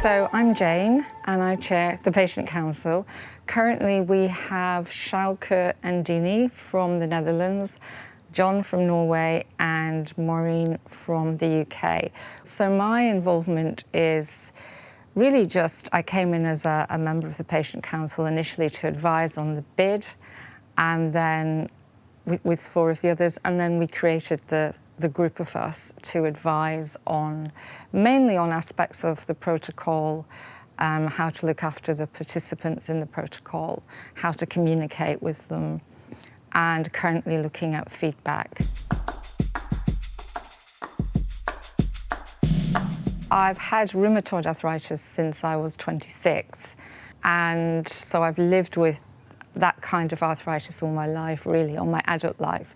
So I'm Jane and I chair the Patient Council. Currently we have Sjouke and Dini from the Netherlands, John from Norway and Maureen from the UK. So my involvement is really just, I came in as a member of the Patient Council initially to advise on the bid, and then with four of the others, and then we created the group of us to advise on, mainly on aspects of the protocol, how to look after the participants in the protocol, how to communicate with them, and currently looking at feedback. I've had rheumatoid arthritis since I was 26, and so I've lived with that kind of arthritis all my life, really, all my adult life.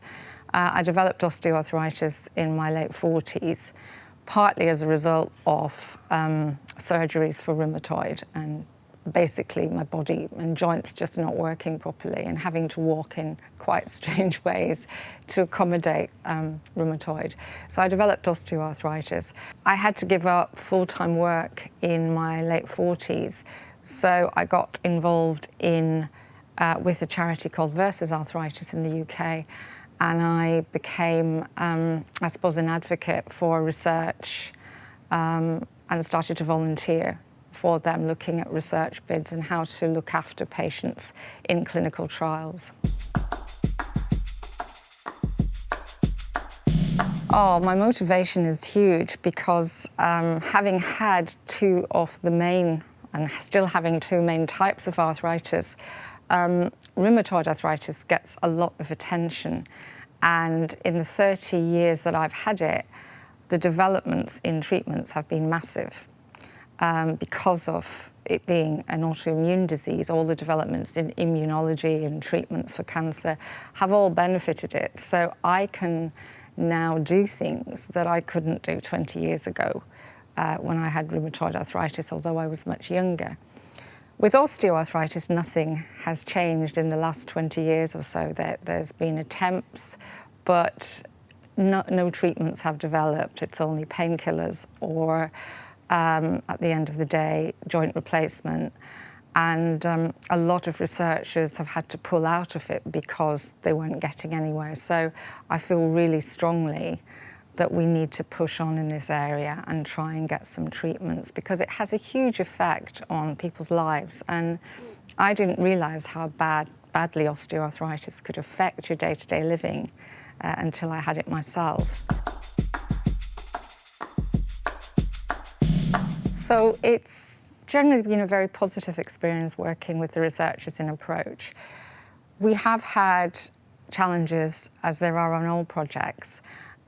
I developed osteoarthritis in my late 40s, partly as a result of surgeries for rheumatoid, and basically my body and joints just not working properly and having to walk in quite strange ways to accommodate rheumatoid. So I developed osteoarthritis. I had to give up full-time work in my late 40s, so I got involved in with a charity called Versus Arthritis in the UK, and I became, I suppose, an advocate for research and started to volunteer for them, looking at research bids and how to look after patients in clinical trials. Oh, my motivation is huge because having had two of the main, and still having two main types of arthritis, rheumatoid arthritis gets a lot of attention, and in the 30 years that I've had it, the developments in treatments have been massive. Because of it being an autoimmune disease, all the developments in immunology and treatments for cancer have all benefited it. So I can now do things that I couldn't do 20 years ago when I had rheumatoid arthritis, although I was much younger. With osteoarthritis, nothing has changed in the last 20 years or so. There's been attempts, but no treatments have developed. It's only painkillers or, at the end of the day, joint replacement. And a lot of researchers have had to pull out of it because they weren't getting anywhere. So I feel really strongly that we need to push on in this area and try and get some treatments, because it has a huge effect on people's lives. And I didn't realise how badly osteoarthritis could affect your day-to-day living until I had it myself. So it's generally been a very positive experience working with the researchers in Approach. We have had challenges, as there are on all projects.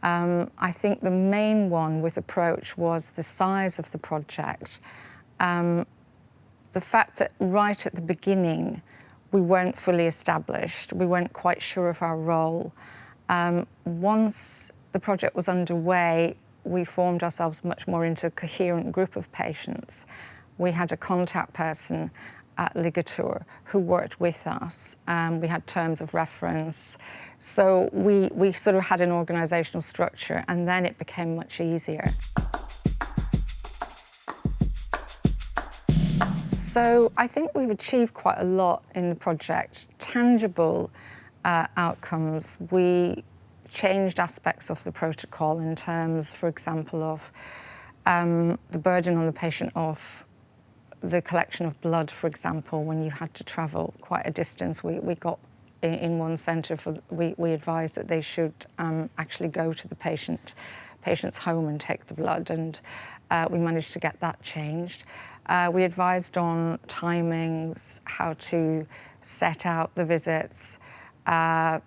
I think the main one with Approach was the size of the project. The fact that right at the beginning, we weren't fully established. We weren't quite sure of our role. Once the project was underway, we formed ourselves much more into a coherent group of patients. We had a contact person at Ligature who worked with us. We had terms of reference. So we sort of had an organisational structure, and then it became much easier. So I think we've achieved quite a lot in the project. Tangible outcomes. We changed aspects of the protocol in terms, for example, of the burden on the patient of the collection of blood, for example, when you had to travel quite a distance. We got in one centre, we advised that they should actually go to the patient's home and take the blood, and we managed to get that changed. We advised on timings, how to set out the visits. A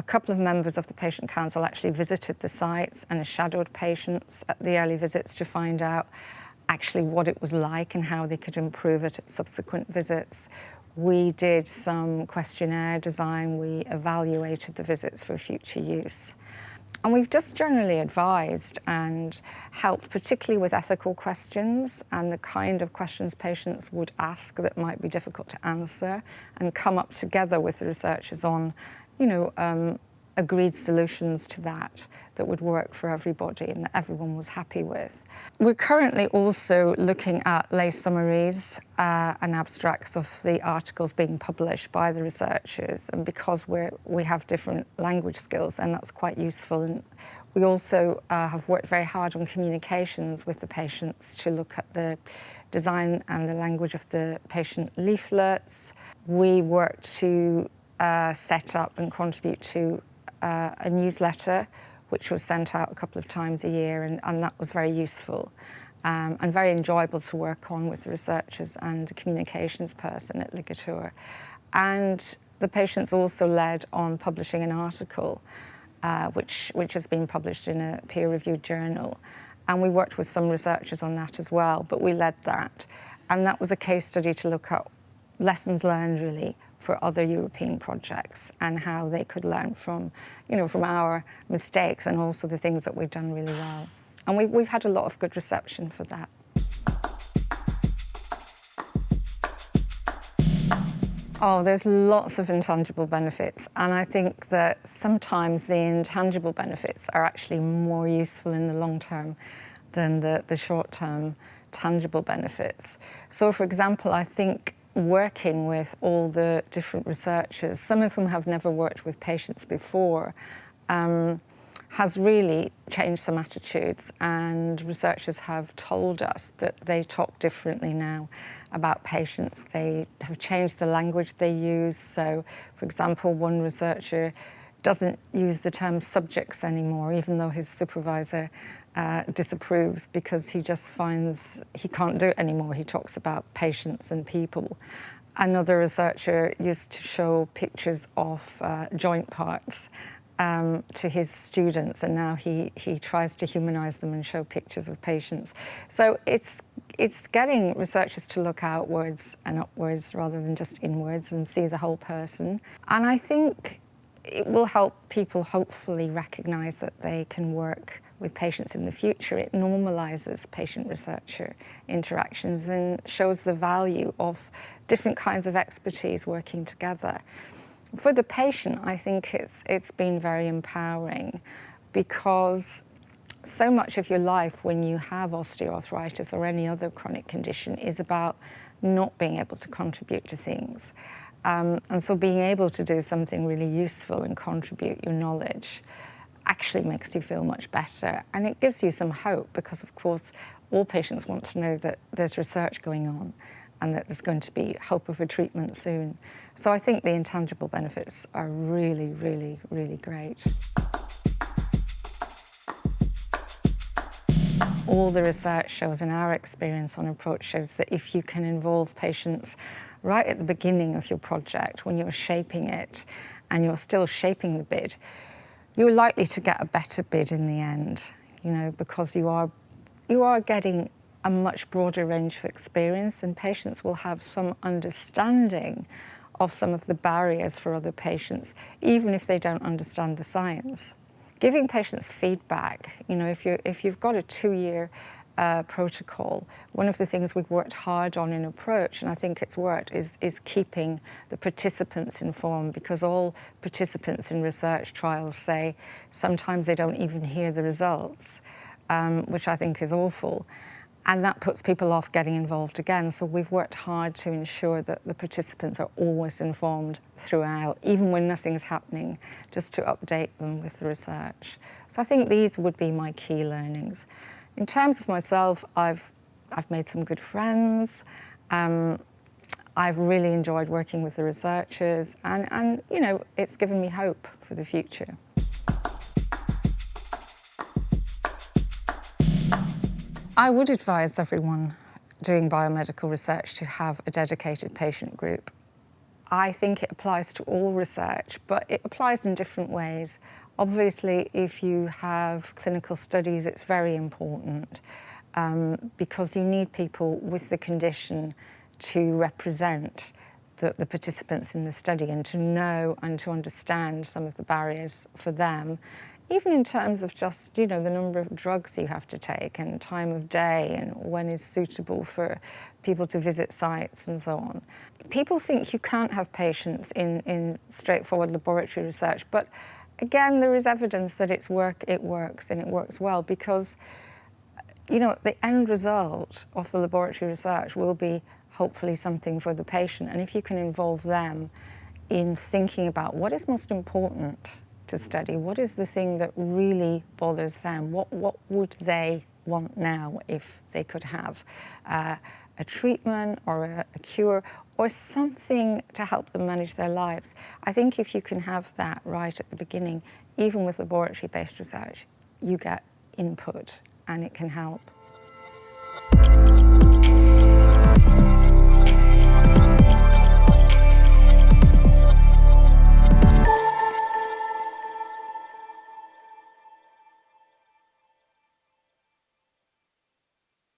couple of members of the Patient Council actually visited the sites and shadowed patients at the early visits to find out actually what it was like and how they could improve it at subsequent visits. We did some questionnaire design. We evaluated the visits for future use. And we've just generally advised and helped, particularly with ethical questions and the kind of questions patients would ask that might be difficult to answer, and come up together with the researchers on, a agreed solutions to that would work for everybody and that everyone was happy with. We're currently also looking at lay summaries and abstracts of the articles being published by the researchers, and because we have different language skills, and that's quite useful. And we also have worked very hard on communications with the patients to look at the design and the language of the patient leaflets. We worked to set up and contribute to a newsletter which was sent out a couple of times a year, and that was very useful and very enjoyable to work on with the researchers and the communications person at Ligature. And the patients also led on publishing an article which has been published in a peer-reviewed journal. And we worked with some researchers on that as well, but we led that. And that was a case study to look at lessons learned, really, for other European projects and how they could learn from, from our mistakes and also the things that we've done really well. And we've had a lot of good reception for that. Oh, there's lots of intangible benefits, and I think that sometimes the intangible benefits are actually more useful in the long term than the short-term tangible benefits. So, for example, I think working with all the different researchers, some of whom have never worked with patients before, has really changed some attitudes, and researchers have told us that they talk differently now about patients. They have changed the language they use. So, for example, one researcher doesn't use the term subjects anymore, even though his supervisor disapproves, because he just finds he can't do it anymore. He talks about patients and people. Another researcher used to show pictures of joint parts to his students, and now he tries to humanize them and show pictures of patients. So it's getting researchers to look outwards and upwards rather than just inwards and see the whole person. And I think it will help people hopefully recognize that they can work with patients in the future. It normalizes patient-researcher interactions and shows the value of different kinds of expertise working together. For the patient, I think it's been very empowering, because so much of your life when you have osteoarthritis or any other chronic condition is about not being able to contribute to things. And so being able to do something really useful and contribute your knowledge actually makes you feel much better. And it gives you some hope, because, of course, all patients want to know that there's research going on and that there's going to be hope of a treatment soon. So I think the intangible benefits are really, really, really great. All the research shows, and our experience on Approach shows, that if you can involve patients right at the beginning of your project, when you're shaping it and you're still shaping the bid, you're likely to get a better bid in the end, because you are getting a much broader range of experience, and patients will have some understanding of some of the barriers for other patients, even if they don't understand the science. Giving patients feedback, if you've got a 2-year protocol, one of the things we've worked hard on in Approach, and I think it's worked, is keeping the participants informed, because all participants in research trials say sometimes they don't even hear the results, which I think is awful. And that puts people off getting involved again. So we've worked hard to ensure that the participants are always informed throughout, even when nothing's happening, just to update them with the research. So I think these would be my key learnings. In terms of myself, I've made some good friends. I've really enjoyed working with the researchers, and it's given me hope for the future. I would advise everyone doing biomedical research to have a dedicated patient group. I think it applies to all research, but it applies in different ways. Obviously, if you have clinical studies, it's very important, because you need people with the condition to represent the participants in the study, and to know and to understand some of the barriers for them, even in terms of just, the number of drugs you have to take and time of day and when is suitable for people to visit sites and so on. People think you can't have patients in straightforward laboratory research, but again, there is evidence that it works and it works well, because the end result of the laboratory research will be hopefully something for the patient. And if you can involve them in thinking about what is most important to study, what is the thing that really bothers them, what would they want now if they could have a treatment or a cure or something to help them manage their lives. I think if you can have that right at the beginning, even with laboratory-based research, you get input and it can help.